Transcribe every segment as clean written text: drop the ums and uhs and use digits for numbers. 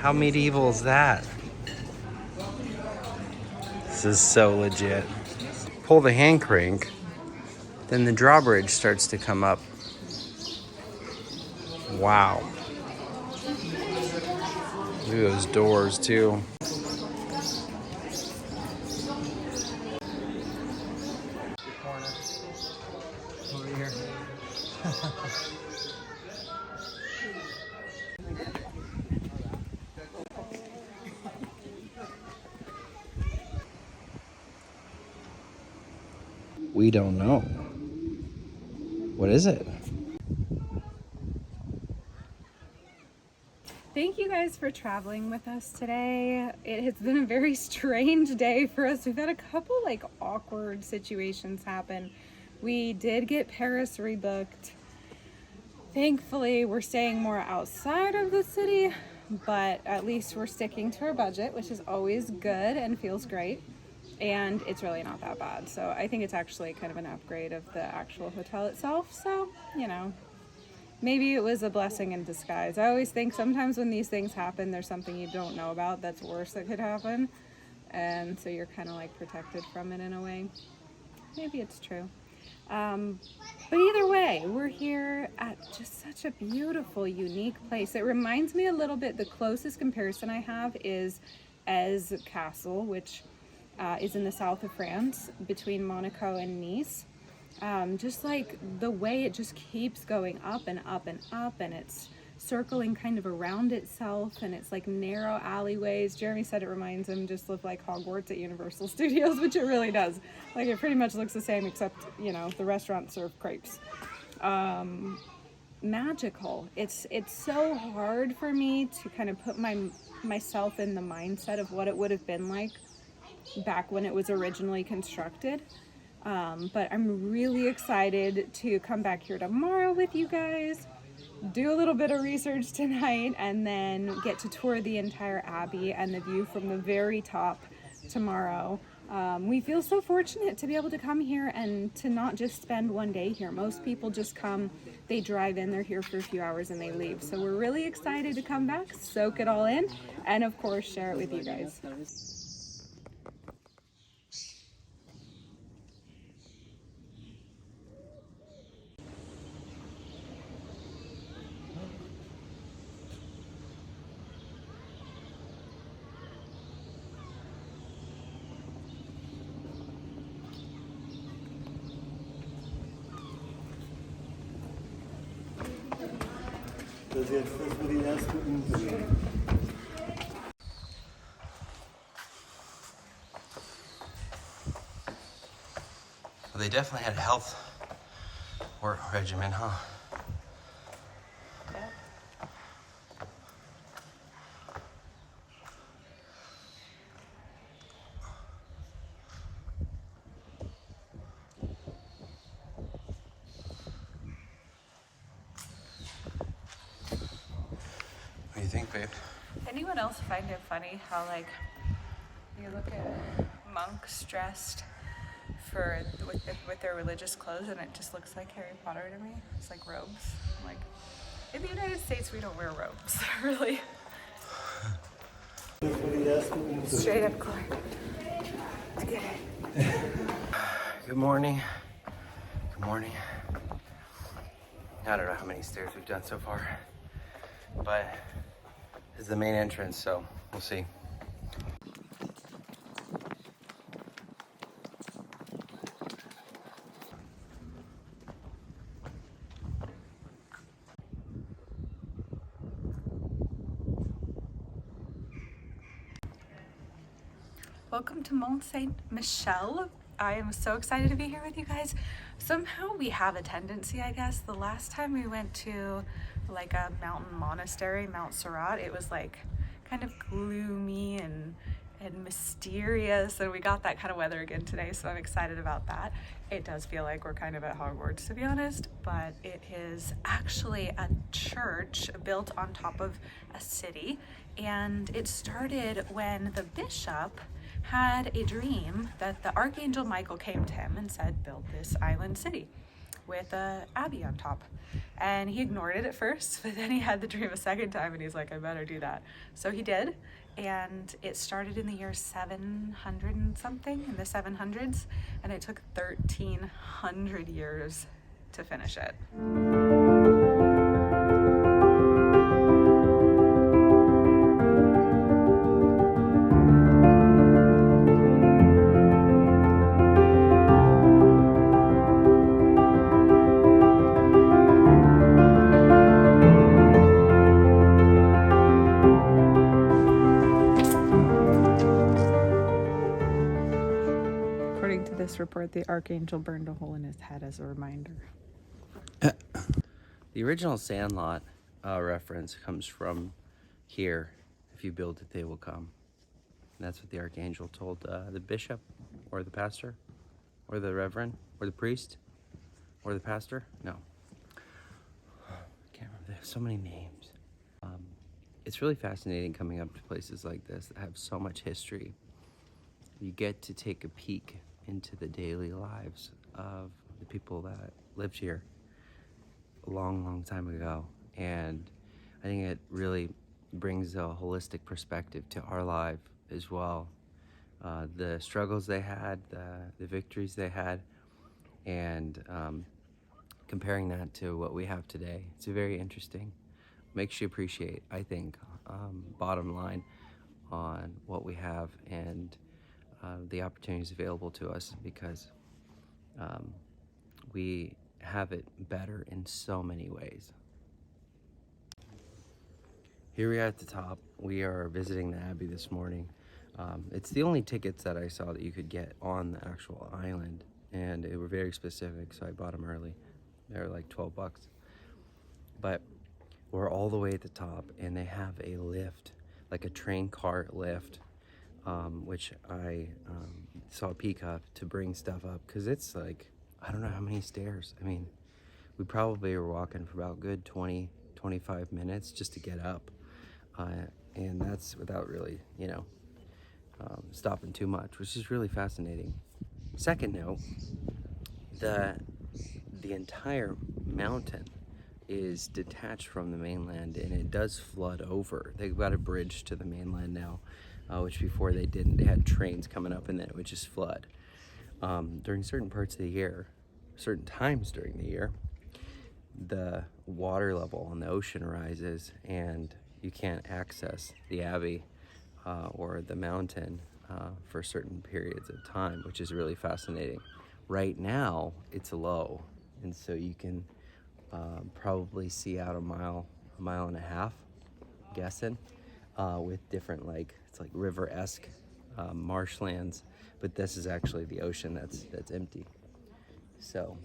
How medieval is that? This is so legit. Pull the hand crank, then the drawbridge starts to come up. Wow. Look at those doors too. Over here. We don't know. What is it? Thank you guys for traveling with us today. It has been a very strange day for us. We've had a couple like awkward situations happen. We did get Paris rebooked. Thankfully, we're staying more outside of the city, but at least we're sticking to our budget, which is always good and feels great. And it's really not that bad. So I think it's actually kind of an upgrade of the actual hotel itself. So, you know, maybe it was a blessing in disguise. I always think sometimes when these things happen, there's something you don't know about that's worse that could happen. And so you're kind of like protected from it in a way. Maybe it's true. But either way, we're here at just such a beautiful, unique place. It reminds me a little bit, the closest comparison I have is Eze Castle, which is in the south of France between Monaco and Nice. Just like the way it just keeps going up and up and up, and it's circling kind of around itself, and it's like narrow alleyways. Jeremy said it reminds him just of like Hogwarts at Universal Studios, which it really does. Like it pretty much looks the same, except, you know, the restaurants serve crepes. Magical. It's so hard for me to kind of put myself in the mindset of what it would have been like back when it was originally constructed. But I'm really excited to come back here tomorrow with you guys, do a little bit of research tonight, and then get to tour the entire abbey and the view from the very top tomorrow. We feel so fortunate to be able to come here and to not just spend one day here. Most people just come, they drive in, they're here for a few hours and they leave. So we're really excited to come back, soak it all in, and of course share it with you guys. Well, they definitely had a health regimen, huh? Yeah. What do you think, babe? Anyone else find it funny how like you look at monks dressed with their religious clothes and it just looks like Harry Potter to me? It's like robes. Like in the United States we don't wear robes, really. Straight up core. Let's get it. Good morning. Good morning. I don't know how many stairs we've done so far, but this is the main entrance, so we'll see. Welcome to Mont Saint Michel. I am so excited to be here with you guys. Somehow we have a tendency, I guess. The last time we went to like a mountain monastery, Mont Saint, it was like kind of gloomy and mysterious, and we got that kind of weather again today, so I'm excited about that. It does feel like we're kind of at Hogwarts, to be honest, but it is actually a church built on top of a city, and it started when the bishop had a dream that the Archangel Michael came to him and said, build this island city. with a abbey on top. And he ignored it at first, but then he had the dream a second time and he's like, I better do that. So he did, and it started in the year 700 and something, in the 700s, and it took 1,300 years to finish it. According to this report, the archangel burned a hole in his head as a reminder. The original Sandlot reference comes from here. If you build it, they will come. And that's what the archangel told the bishop or the pastor or the reverend or the priest or the pastor. No. I can't remember. They have so many names. It's really fascinating coming up to places like this that have so much history. You get to take a peek into the daily lives of the people that lived here a long, long time ago. And I think it really brings a holistic perspective to our life as well. The struggles they had, the victories they had, and comparing that to what we have today. It's very interesting. Makes you appreciate, I think, bottom line, on what we have and the opportunities available to us, because we have it better in so many ways. Here we are at the top. We are visiting the Abbey this morning. It's the only tickets that I saw that you could get on the actual island, and they were very specific, so I bought them early. They were like $12. But we're all the way at the top, and they have a lift, like a train cart lift, which I saw a peek of to bring stuff up, because it's like, I don't know how many stairs. I mean, we probably were walking for about good 20, 25 minutes just to get up. And that's without really, stopping too much, which is really fascinating. Second note, the entire mountain is detached from the mainland, and it does flood over. They've got a bridge to the mainland now, which before they didn't. They had trains coming up, and then it would just flood. During certain parts of the year, certain times during the year, the water level on the ocean rises, and you can't access the Abbey or the mountain for certain periods of time, which is really fascinating. Right now, it's low, and so you can probably see out a mile and a half, guessing, with different, it's like river-esque marshlands, but this is actually the ocean that's empty. So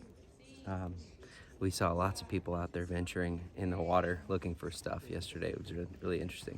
we saw lots of people out there venturing in the water looking for stuff yesterday. It was really interesting.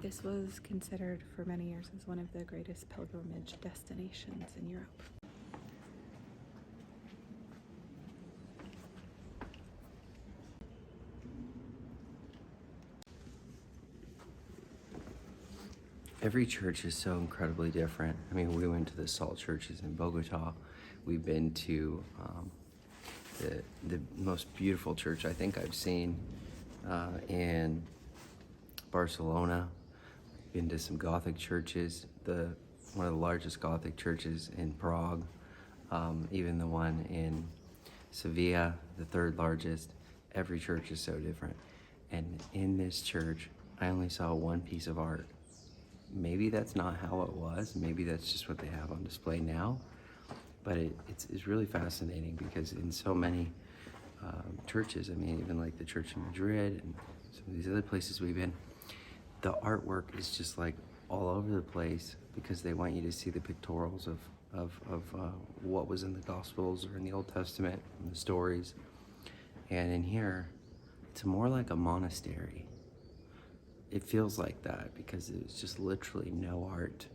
This was considered for many years as one of the greatest pilgrimage destinations in Europe. Every church is so incredibly different. I mean, we went to the salt churches in Bogota. We've been to the most beautiful church I think I've seen in Barcelona. Been to some Gothic churches, one of the largest Gothic churches in Prague, even the one in Sevilla, the third largest. Every church is so different. And in this church, I only saw one piece of art. Maybe that's not how it was. Maybe that's just what they have on display now. But it's really fascinating because in so many churches, I mean, even like the church in Madrid and some of these other places we've been, the artwork is just like all over the place because they want you to see the pictorials of what was in the Gospels or in the Old Testament and the stories. And in here, it's more like a monastery. It feels like that because it's just literally no art,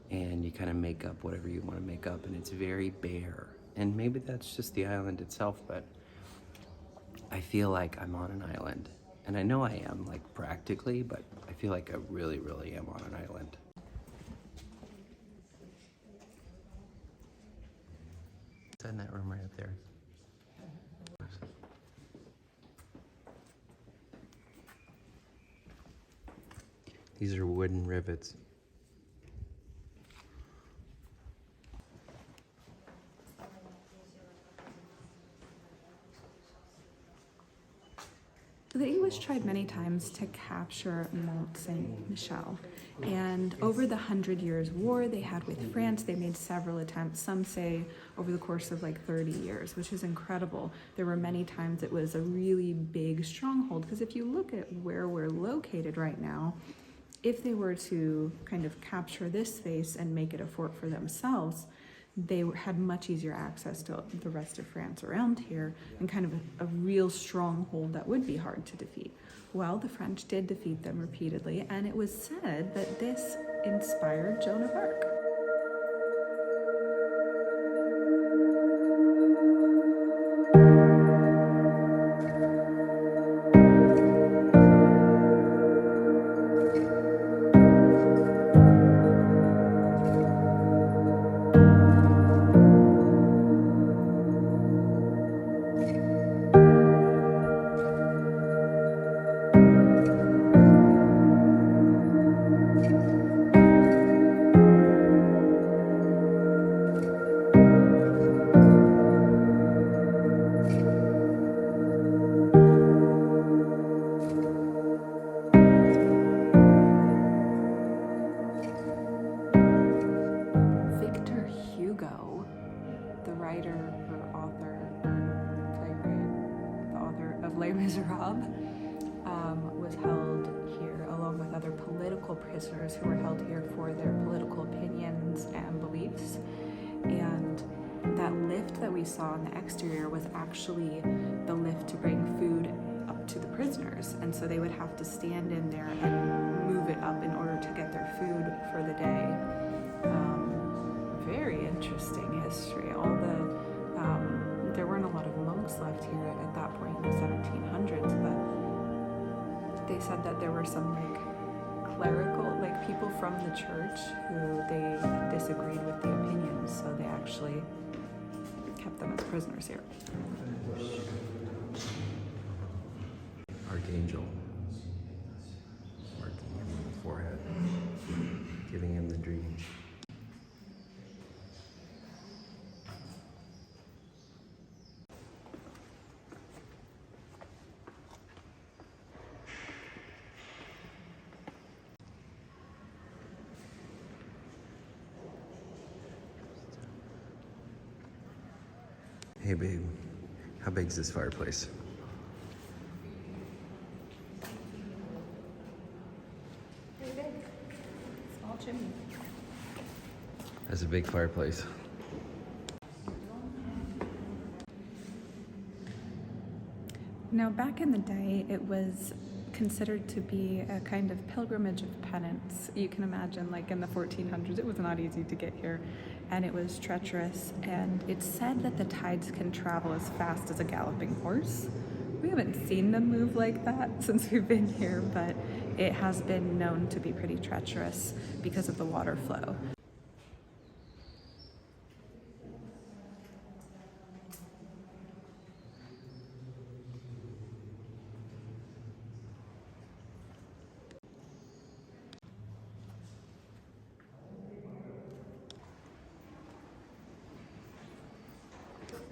and you kind of make up whatever you want to make up, and it's very bare. And maybe that's just the island itself, but I feel like I'm on an island. And I know I am, like, practically, but I feel like I really, really am on an island. It's in that room right up there. These are wooden rivets. The English tried many times to capture Mont Saint Michel, and over the 100 Years' War they had with France, they made several attempts, some say over the course of like 30 years, which is incredible. There were many times it was a really big stronghold, because if you look at where we're located right now, if they were to kind of capture this space and make it a fort for themselves, they had much easier access to the rest of France around here, and kind of a real stronghold that would be hard to defeat. Well, the French did defeat them repeatedly, and it was said that this inspired Joan of Arc. The writer or author or playwright, the author of Les Miserables, was held here along with other political prisoners who were held here for their political opinions and beliefs. And that lift that we saw on the exterior was actually the lift to bring food up to the prisoners. And so they would have to stand in there and move it up in order to get their food for the day. Very interesting history. There weren't a lot of monks left here at that point in the 1700s, but they said that there were some clerical, people from the church who they disagreed with the opinions, so they actually kept them as prisoners here. Archangel, marking him on the forehead, giving him the dream. Hey babe, how big is this fireplace? Pretty big. Small chimney. That's a big fireplace. Now, back in the day, it was considered to be a kind of pilgrimage of penance. You can imagine, in the 1400s, it was not easy to get here, and it was treacherous, and it's said that the tides can travel as fast as a galloping horse. We haven't seen them move like that since we've been here, but it has been known to be pretty treacherous because of the water flow.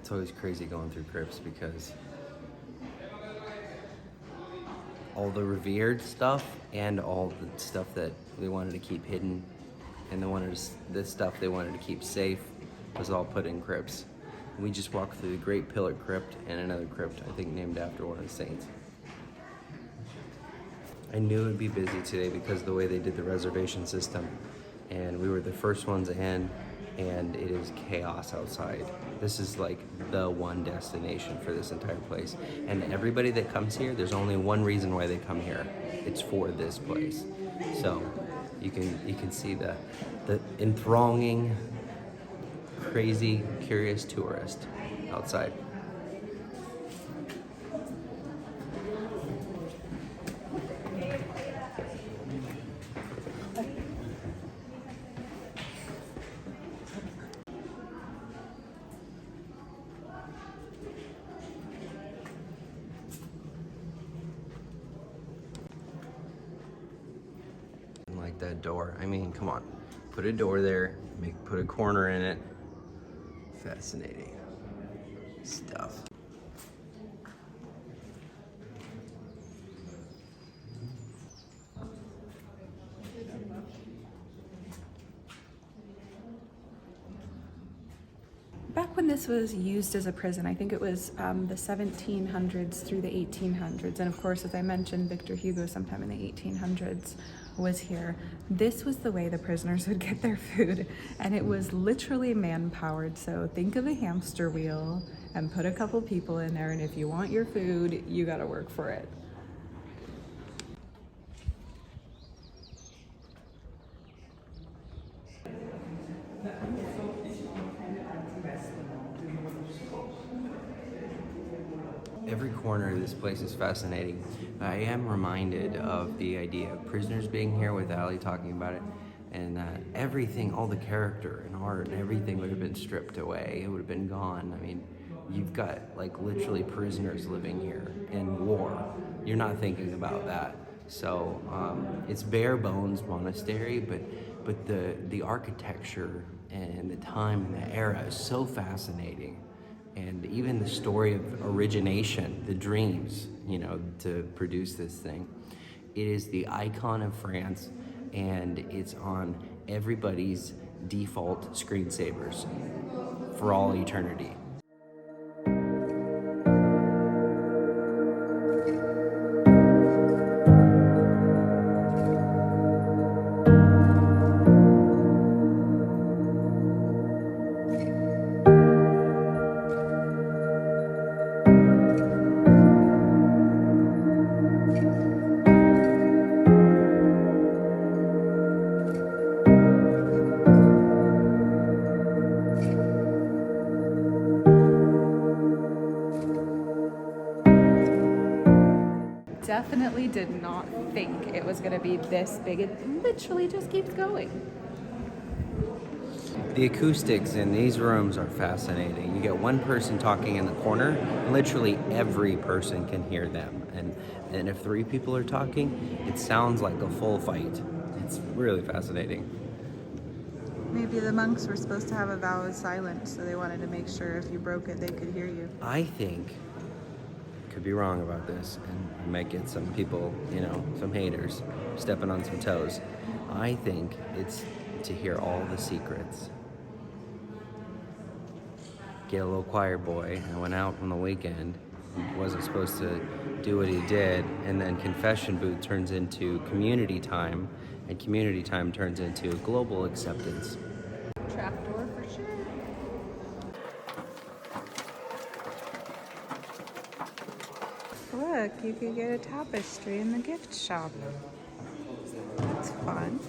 It's always crazy going through crypts because all the revered stuff and all the stuff that they wanted to keep hidden and the stuff they wanted to keep safe was all put in crypts. We just walked through the Great Pillar Crypt and another crypt, I think named after one of the saints. I knew it would be busy today because of the way they did the reservation system, and we were the first ones in, and it is chaos outside. This is like the one destination for this entire place, and everybody that comes here, there's only one reason why they come here. It's for this place. So you can see the enthronging, crazy, curious tourist outside. Like that door. I mean, come on. Put a door there, put a corner in it. Fascinating stuff. Back when this was used as a prison, I think it was the 1700s through the 1800s, and of course, as I mentioned, Victor Hugo sometime in the 1800s was here. This was the way the prisoners would get their food, and it was literally man-powered. So think of a hamster wheel and put a couple people in there, and if you want your food, you gotta work for it. Every corner of this place is fascinating. I am reminded of the idea of prisoners being here with Ali talking about it, and that everything, all the character and art and everything would have been stripped away. It would have been gone. I mean, you've got like literally prisoners living here in war. You're not thinking about that. So it's bare bones monastery, but the architecture and the time and the era is so fascinating. And even the story of origination, the dreams, to produce this thing. It is the icon of France, and it's on everybody's default screensavers for all eternity. Definitely did not think it was going to be this big. It literally just keeps going. The acoustics in these rooms are fascinating. You get one person talking in the corner, literally every person can hear them. And if three people are talking, it sounds like a full fight. It's really fascinating. Maybe the monks were supposed to have a vow of silence, so they wanted to make sure if you broke it, they could hear you. I think, could be wrong about this, and we might get some people, some haters stepping on some toes. I think it's to hear all the secrets. Get a little choir boy. I went out on the weekend. He wasn't supposed to do what he did, and then confession booth turns into community time, and community time turns into global acceptance. Trapdoor for sure. Look, you could get a tapestry in the gift shop. That's fun.